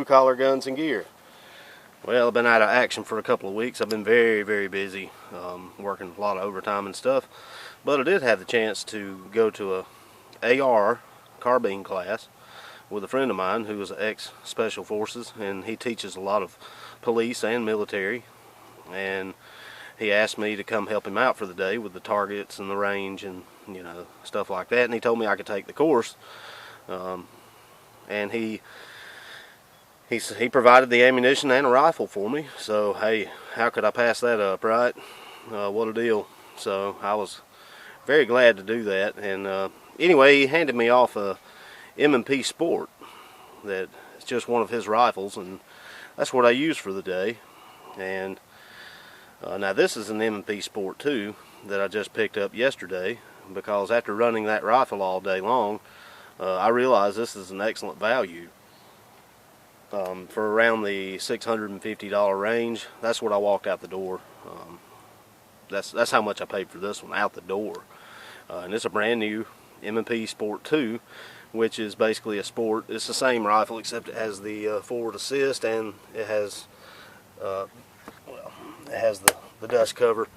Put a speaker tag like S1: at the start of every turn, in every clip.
S1: blue-collar guns and gear. Well, I've been out of action for a couple of weeks. I've been very, very busy, working a lot of overtime and stuff. But I did have the chance to go to a AR carbine class with a friend of mine who was ex-Special Forces, and he teaches a lot of police and military. And he asked me to come help him out for the day with the targets and the range and, you know, stuff like that. And he told me I could take the course. And he provided the ammunition and a rifle for me. So, hey, how could I pass that up, right? What a deal. So I was very glad to do that. And anyway, he handed me off a M&P Sport. That it's just one of his rifles, and that's what I use for the day. And now this is an M&P Sport 2 that I just picked up yesterday, because after running that rifle all day long, I realized this is an excellent value. For around the $650 range, that's what I walked out the door. That's how much I paid for this one out the door. And it's a brand new M&P Sport 2, which is basically a sport. It's the same rifle, except it has the forward assist, and it has the dust cover.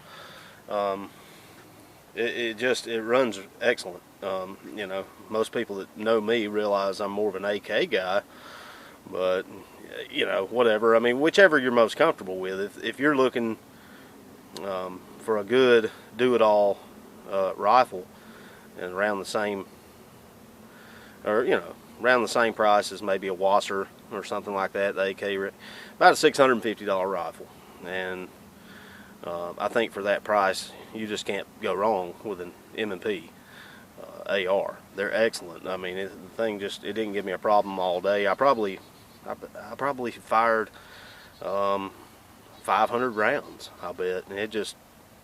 S1: It runs excellent. You know, most people that know me realize I'm more of an AK guy, but you know, whatever. I mean, whichever you're most comfortable with. If you're looking for a good do-it-all rifle, and around the same, or you know, around the same price as maybe a Wasser or something like that, the AK, about a $650 rifle. And I think for that price, you just can't go wrong with an M&P AR. They're excellent. I mean, the thing just, it didn't give me a problem all day. I probably fired 500 rounds, I bet, and it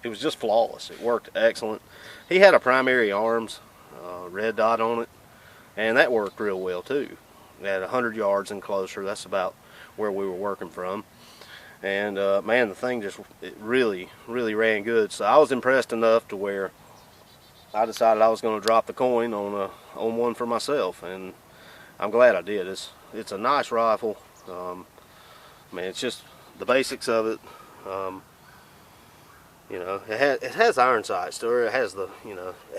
S1: was just flawless. It worked excellent. He had a primary arms red dot on it, and that worked real well too. At 100 yards and closer, that's about where we were working from. And man, the thing it really ran good. So I was impressed enough to where I decided I was going to drop the coin on one for myself, and I'm glad I did. It's a nice rifle. I mean, it's just the basics of it. You know, it has iron sights, or it has it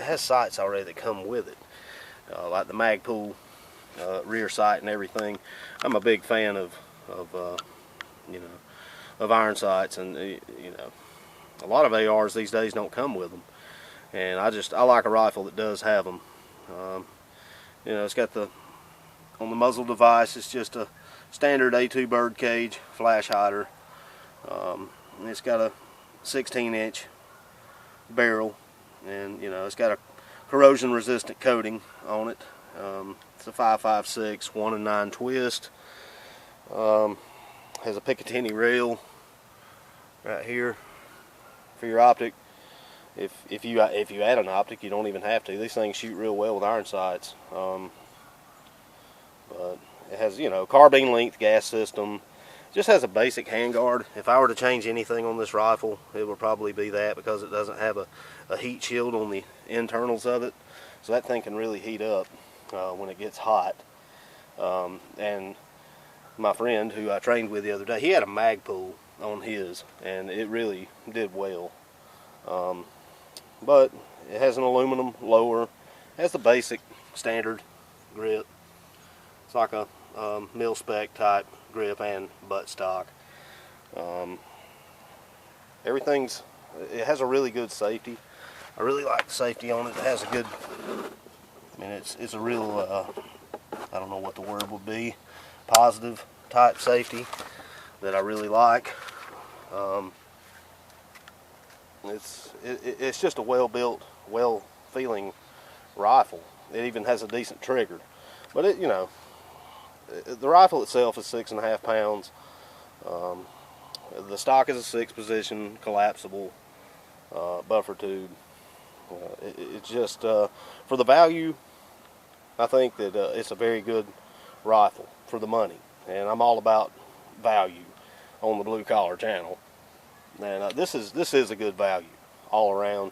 S1: has sights already that come with it, like the Magpul rear sight and everything. I'm a big fan of iron sights, and you know, a lot of ARs these days don't come with them, and I like a rifle that does have them. You know, it's got on the muzzle device, it's just a standard A2 bird cage flash hider. It's got a 16-inch barrel, and you know, it's got a corrosion resistant coating on it. It's a 5.56 1 9 twist. Has a Picatinny rail right here for your optic. If you add an optic, you don't even have to. These things shoot real well with iron sights. But it has, you know, carbine length gas system. Just has a basic handguard. If I were to change anything on this rifle, it would probably be that, because it doesn't have a heat shield on the internals of it. So that thing can really heat up when it gets hot. And my friend who I trained with the other day, he had a Magpul on his, and it really did well. But it has an aluminum lower. It has the basic standard grip. It's like a mil-spec type grip and buttstock. It has a really good safety. I really like the safety on it. It has a good, I mean, it's a real, I don't know what the word would be, positive type safety that I really like. It's just a well-built, well-feeling rifle. It even has a decent trigger. But you know, the rifle itself is 6.5 pounds. The stock is a 6-position collapsible buffer tube. It's just for the value, I think that it's a very good rifle for the money. And I'm all about value on the Blue Collar channel. And this is a good value all around.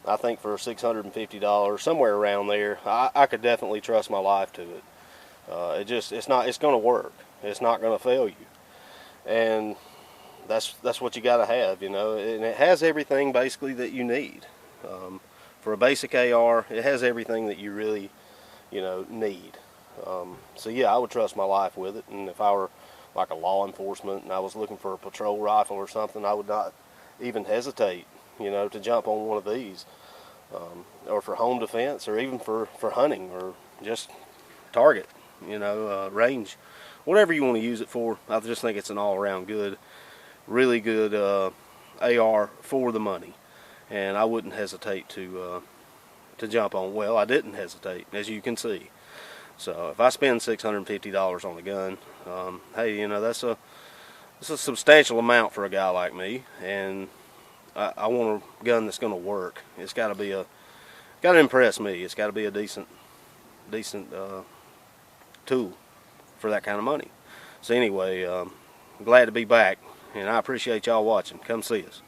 S1: I think for $650, somewhere around there, I could definitely trust my life to it. It's going to work. It's not going to fail you, and that's what you got to have, you know. And it has everything basically that you need. For a basic AR, it has everything that you really, you know, need. So yeah, I would trust my life with it. And if I were like a law enforcement and I was looking for a patrol rifle or something, I would not even hesitate, you know, to jump on one of these. Or for home defense, or even for hunting, or just target, you know, range, whatever you want to use it for. I just think it's an all-around good, really good AR for the money, and I wouldn't hesitate to jump on. Well, I didn't hesitate, as you can see. So if I spend $650 on a gun, hey, you know, that's a substantial amount for a guy like me, and I want a gun that's going to work. It's got to impress me. It's got to be a decent tool for that kind of money. So anyway, glad to be back, and I appreciate y'all watching. Come see us.